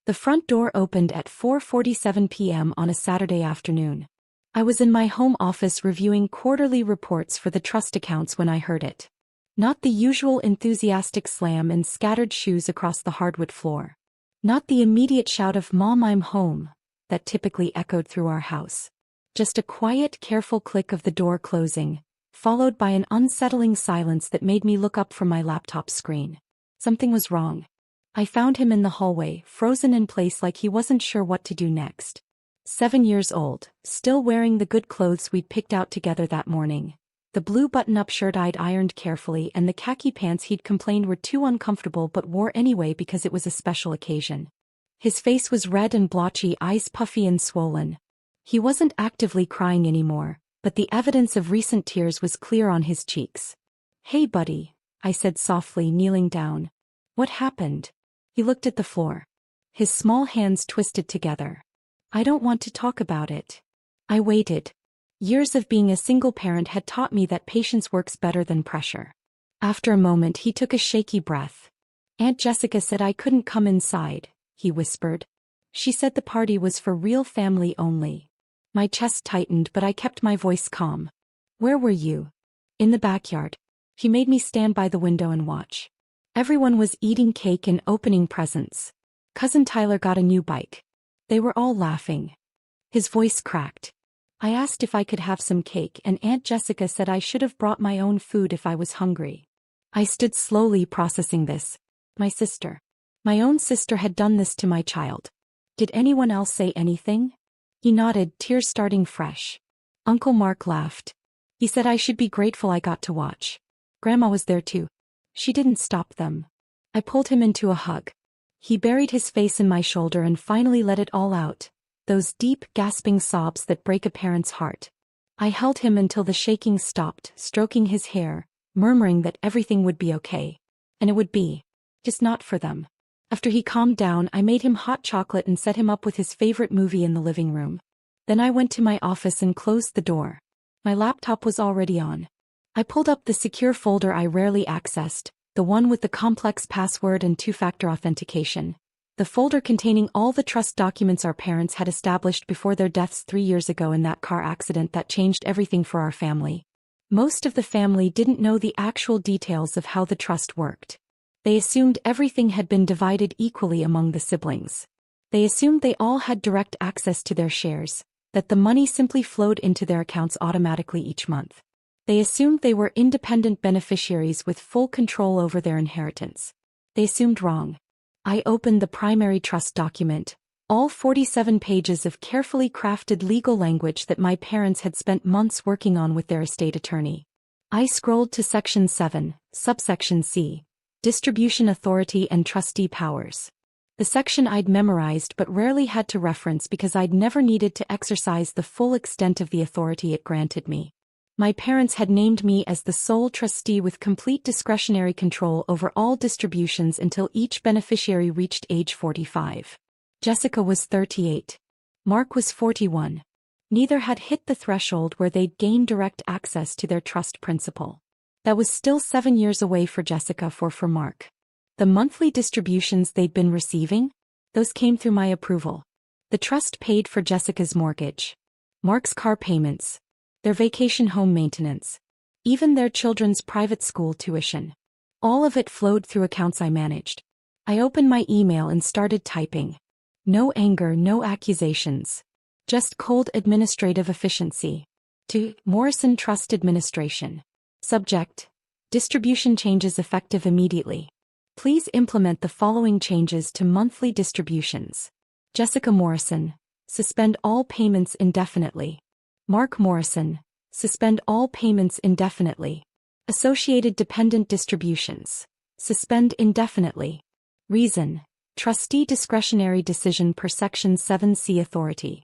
The front door opened at 4:47 p.m. on a Saturday afternoon. I was in my home office reviewing quarterly reports for the trust accounts when I heard it. Not the usual enthusiastic slam and scattered shoes across the hardwood floor. Not the immediate shout of "Mom, I'm home," that typically echoed through our house. Just a quiet, careful click of the door closing, followed by an unsettling silence that made me look up from my laptop screen. Something was wrong. I found him in the hallway, frozen in place like he wasn't sure what to do next. 7 years old, still wearing the good clothes we'd picked out together that morning. The blue button-up shirt I'd ironed carefully and the khaki pants he'd complained were too uncomfortable but wore anyway because it was a special occasion. His face was red and blotchy, eyes puffy and swollen. He wasn't actively crying anymore, but the evidence of recent tears was clear on his cheeks. "Hey buddy," I said softly, kneeling down. "What happened?" He looked at the floor. His small hands twisted together. "I don't want to talk about it." I waited. Years of being a single parent had taught me that patience works better than pressure. After a moment he took a shaky breath. "Aunt Jessica said I couldn't come inside," he whispered. "She said the party was for real family only." My chest tightened but I kept my voice calm. "Where were you?" "In the backyard." He made me stand by the window and watch. Everyone was eating cake and opening presents. Cousin Tyler got a new bike. They were all laughing. His voice cracked. "I asked if I could have some cake and Aunt Jessica said I should have brought my own food if I was hungry." I stood slowly processing this. My sister. My own sister had done this to my child. Did anyone else say anything? He nodded, tears starting fresh. Uncle Mark laughed. He said I should be grateful I got to watch. Grandma was there too. She didn't stop them. I pulled him into a hug. He buried his face in my shoulder and finally let it all out. Those deep, gasping sobs that break a parent's heart. I held him until the shaking stopped, stroking his hair, murmuring that everything would be okay. And it would be. Just not for them. After he calmed down, I made him hot chocolate and set him up with his favorite movie in the living room. Then I went to my office and closed the door. My laptop was already on. I pulled up the secure folder I rarely accessed, the one with the complex password and two-factor authentication. The folder containing all the trust documents our parents had established before their deaths 3 years ago in that car accident that changed everything for our family. Most of the family didn't know the actual details of how the trust worked. They assumed everything had been divided equally among the siblings. They assumed they all had direct access to their shares, that the money simply flowed into their accounts automatically each month. They assumed they were independent beneficiaries with full control over their inheritance. They assumed wrong. I opened the primary trust document, all 47 pages of carefully crafted legal language that my parents had spent months working on with their estate attorney. I scrolled to Section 7, Subsection C, Distribution Authority and Trustee Powers. The section I'd memorized but rarely had to reference because I'd never needed to exercise the full extent of the authority it granted me. My parents had named me as the sole trustee with complete discretionary control over all distributions until each beneficiary reached age 45. Jessica was 38. Mark was 41. Neither had hit the threshold where they'd gain direct access to their trust principal. That was still 7 years away for Jessica for Mark. The monthly distributions they'd been receiving? Those came through my approval. The trust paid for Jessica's mortgage, Mark's car payments, their vacation home maintenance, even their children's private school tuition. All of it flowed through accounts I managed. I opened my email and started typing. No anger, no accusations. Just cold administrative efficiency. To Morrison Trust Administration. Subject: Distribution changes effective immediately. Please implement the following changes to monthly distributions. Jessica Morrison, suspend all payments indefinitely. Mark Morrison, suspend all payments indefinitely. Associated dependent distributions, suspend indefinitely. Reason: Trustee discretionary decision per Section 7C authority.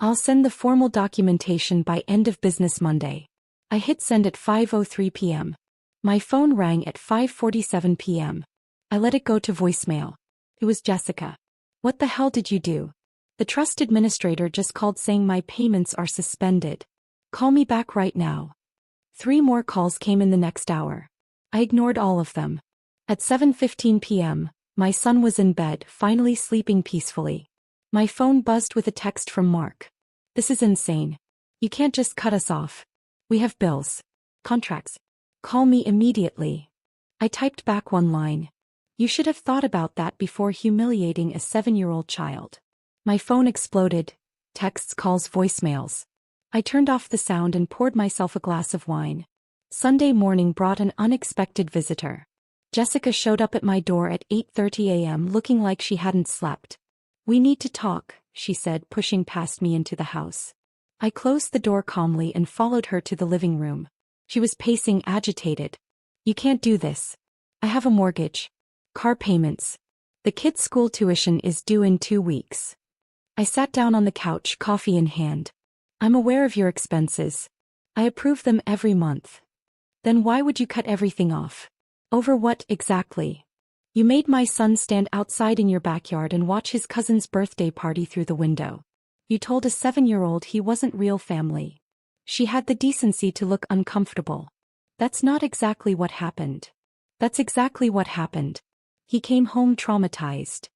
I'll send the formal documentation by end of business Monday. I hit send at 5:03 p.m. My phone rang at 5:47 p.m. I let it go to voicemail. It was Jessica. "What the hell did you do? The trust administrator just called saying my payments are suspended. Call me back right now." 3 more calls came in the next hour. I ignored all of them. At 7:15 p.m., My son was in bed, finally sleeping peacefully. My phone buzzed with a text from Mark. This is insane. You can't just cut us off. We have bills. Contracts. Call me immediately. I typed back one line. You should have thought about that before humiliating a 7-year-old child. My phone exploded. Texts, calls, voicemails. I turned off the sound and poured myself a glass of wine. Sunday morning brought an unexpected visitor. Jessica showed up at my door at 8:30 a.m. looking like she hadn't slept. We need to talk, she said, pushing past me into the house. I closed the door calmly and followed her to the living room. She was pacing, agitated. You can't do this. I have a mortgage. Car payments. The kids' school tuition is due in 2 weeks. I sat down on the couch, coffee in hand. I'm aware of your expenses. I approve them every month. Then why would you cut everything off? Over what exactly? You made my son stand outside in your backyard and watch his cousin's birthday party through the window. You told a 7-year-old he wasn't real family. She had the decency to look uncomfortable. That's not exactly what happened. That's exactly what happened. He came home traumatized.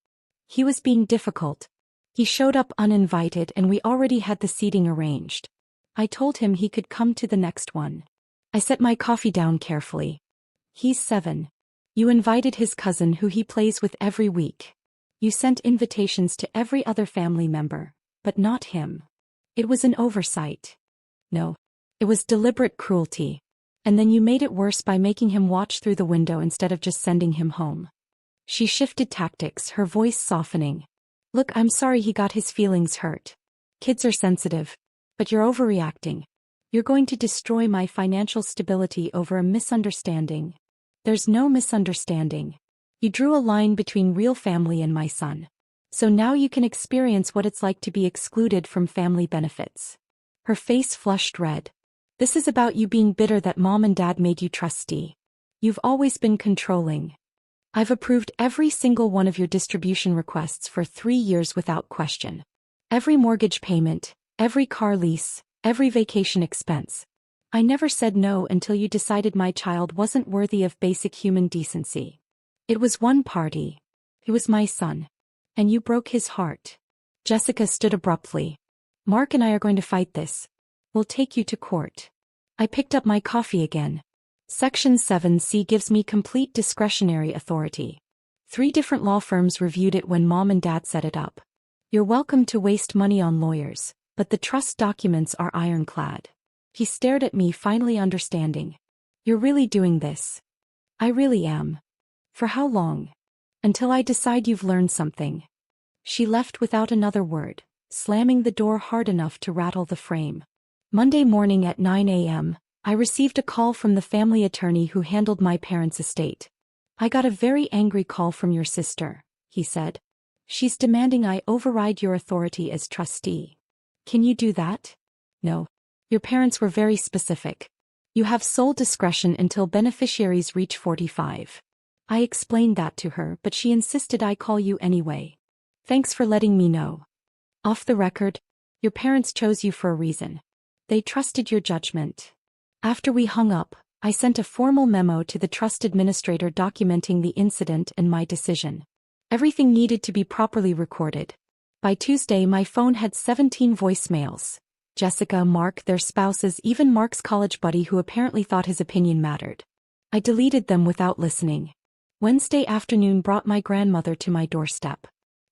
He was being difficult. He showed up uninvited and we already had the seating arranged. I told him he could come to the next one. I set my coffee down carefully. He's 7. You invited his cousin who he plays with every week. You sent invitations to every other family member, but not him. It was an oversight. No. It was deliberate cruelty. And then you made it worse by making him watch through the window instead of just sending him home. She shifted tactics, her voice softening. Look, I'm sorry he got his feelings hurt. Kids are sensitive. But you're overreacting. You're going to destroy my financial stability over a misunderstanding. There's no misunderstanding. You drew a line between real family and my son. So now you can experience what it's like to be excluded from family benefits. Her face flushed red. This is about you being bitter that mom and dad made you trustee. You've always been controlling. I've approved every single one of your distribution requests for 3 years without question. Every mortgage payment, every car lease, every vacation expense. I never said no until you decided my child wasn't worthy of basic human decency. It was one party. He was my son. And you broke his heart. Jessica stood abruptly. Mark and I are going to fight this. We'll take you to court. I picked up my coffee again. Section 7C gives me complete discretionary authority. 3 different law firms reviewed it when mom and dad set it up. You're welcome to waste money on lawyers, but the trust documents are ironclad. He stared at me, finally understanding. You're really doing this? I really am. For how long? Until I decide you've learned something. She left without another word, slamming the door hard enough to rattle the frame. Monday morning at 9 a.m., I received a call from the family attorney who handled my parents' estate. I got a very angry call from your sister, he said. She's demanding I override your authority as trustee. Can you do that? No. Your parents were very specific. You have sole discretion until beneficiaries reach 45. I explained that to her, but she insisted I call you anyway. Thanks for letting me know. Off the record, your parents chose you for a reason. They trusted your judgment. After we hung up, I sent a formal memo to the trust administrator documenting the incident and my decision. Everything needed to be properly recorded. By Tuesday, my phone had 17 voicemails. Jessica, Mark, their spouses, even Mark's college buddy who apparently thought his opinion mattered. I deleted them without listening. Wednesday afternoon brought my grandmother to my doorstep.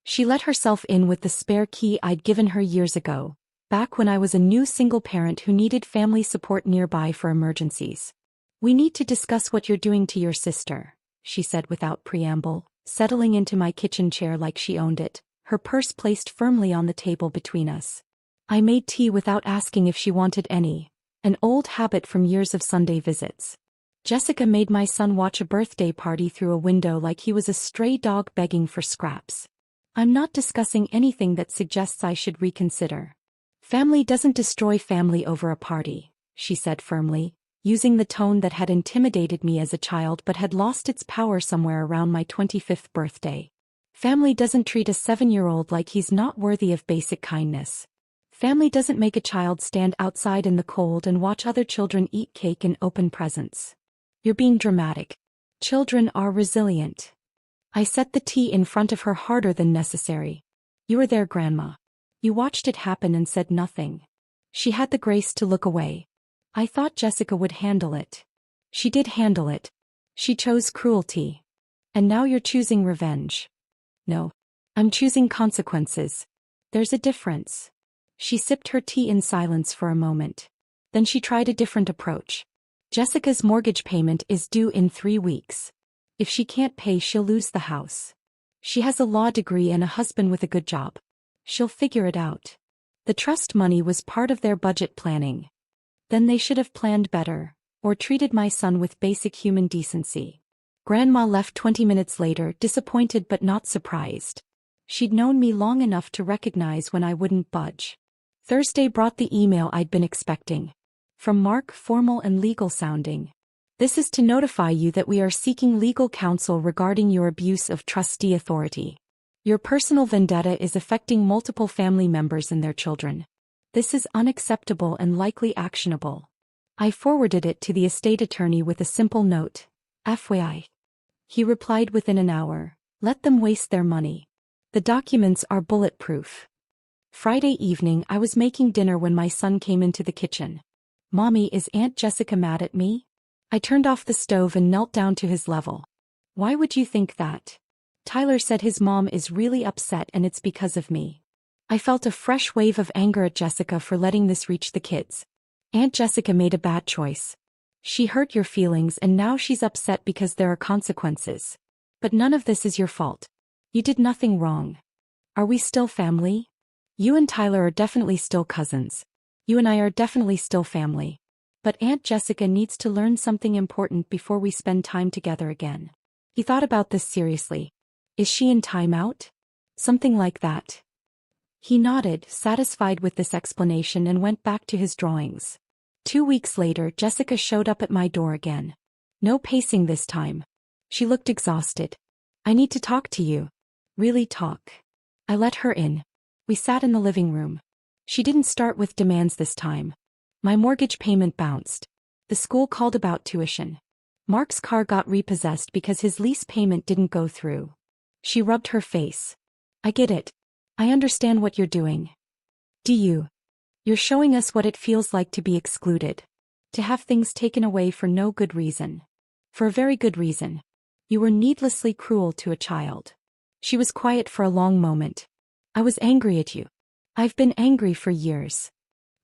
She let herself in with the spare key I'd given her years ago, back when I was a new single parent who needed family support nearby for emergencies. We need to discuss what you're doing to your sister, she said without preamble, settling into my kitchen chair like she owned it, her purse placed firmly on the table between us. I made tea without asking if she wanted any, an old habit from years of Sunday visits. Jessica made my son watch a birthday party through a window like he was a stray dog begging for scraps. I'm not discussing anything that suggests I should reconsider. Family doesn't destroy family over a party, she said firmly, using the tone that had intimidated me as a child but had lost its power somewhere around my 25th birthday. Family doesn't treat a 7-year-old like he's not worthy of basic kindness. Family doesn't make a child stand outside in the cold and watch other children eat cake and open presents. You're being dramatic. Children are resilient. I set the tea in front of her harder than necessary. You were there, Grandma. You watched it happen and said nothing. She had the grace to look away. I thought Jessica would handle it. She did handle it. She chose cruelty. And now you're choosing revenge. No. I'm choosing consequences. There's a difference. She sipped her tea in silence for a moment. Then she tried a different approach. Jessica's mortgage payment is due in 3 weeks. If she can't pay, she'll lose the house. She has a law degree and a husband with a good job. She'll figure it out. The trust money was part of their budget planning. Then they should have planned better, or treated my son with basic human decency. Grandma left 20 minutes later, disappointed but not surprised. She'd known me long enough to recognize when I wouldn't budge. Thursday brought the email I'd been expecting. From Mark, formal and legal sounding. This is to notify you that we are seeking legal counsel regarding your abuse of trustee authority. Your personal vendetta is affecting multiple family members and their children. This is unacceptable and likely actionable. I forwarded it to the estate attorney with a simple note. FYI. He replied within an hour. Let them waste their money. The documents are bulletproof. Friday evening, I was making dinner when my son came into the kitchen. Mommy, is Aunt Jessica mad at me? I turned off the stove and knelt down to his level. Why would you think that? Tyler said his mom is really upset and it's because of me. I felt a fresh wave of anger at Jessica for letting this reach the kids. Aunt Jessica made a bad choice. She hurt your feelings and now she's upset because there are consequences. But none of this is your fault. You did nothing wrong. Are we still family? You and Tyler are definitely still cousins. You and I are definitely still family. But Aunt Jessica needs to learn something important before we spend time together again. He thought about this seriously. Is she in timeout? Something like that. He nodded, satisfied with this explanation, and went back to his drawings. 2 weeks later, Jessica showed up at my door again. No pacing this time. She looked exhausted. I need to talk to you. Really talk. I let her in. We sat in the living room. She didn't start with demands this time. My mortgage payment bounced. The school called about tuition. Mark's car got repossessed because his lease payment didn't go through. She rubbed her face. I get it. I understand what you're doing. Do you? You're showing us what it feels like to be excluded. To have things taken away for no good reason. For a very good reason. You were needlessly cruel to a child. She was quiet for a long moment. I was angry at you. I've been angry for years.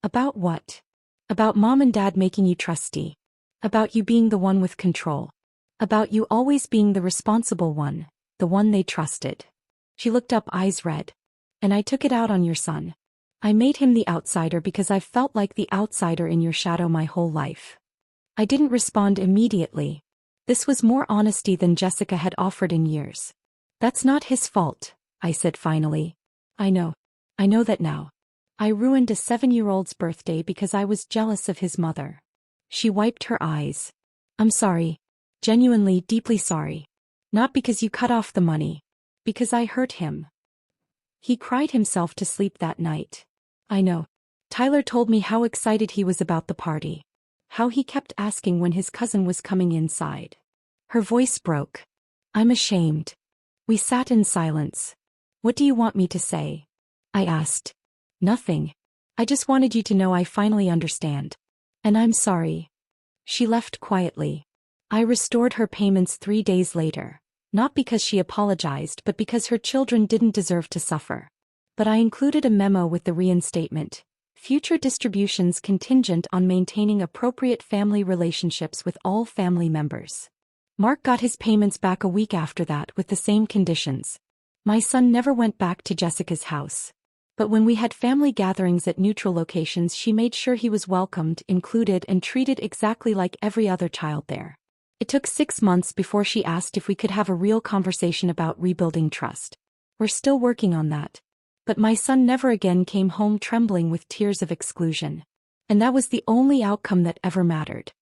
About what? About Mom and Dad making you trustee. About you being the one with control. About you always being the responsible one, the one they trusted. She looked up, eyes red. And I took it out on your son. I made him the outsider because I've felt like the outsider in your shadow my whole life. I didn't respond immediately. This was more honesty than Jessica had offered in years. That's not his fault, I said finally. I know that now. I ruined a 7-year-old's birthday because I was jealous of his mother. She wiped her eyes. I'm sorry. Genuinely, deeply sorry. Not because you cut off the money. Because I hurt him. He cried himself to sleep that night. I know. Tyler told me how excited he was about the party. How he kept asking when his cousin was coming inside. Her voice broke. I'm ashamed. We sat in silence. What do you want me to say? I asked. Nothing. I just wanted you to know I finally understand. And I'm sorry. She left quietly. I restored her payments 3 days later. Not because she apologized, but because her children didn't deserve to suffer. But I included a memo with the reinstatement. Future distributions contingent on maintaining appropriate family relationships with all family members. Mark got his payments back a week after that with the same conditions. My son never went back to Jessica's house. But when we had family gatherings at neutral locations, she made sure he was welcomed, included, and treated exactly like every other child there. It took 6 months before she asked if we could have a real conversation about rebuilding trust. We're still working on that. But my son never again came home trembling with tears of exclusion. And that was the only outcome that ever mattered.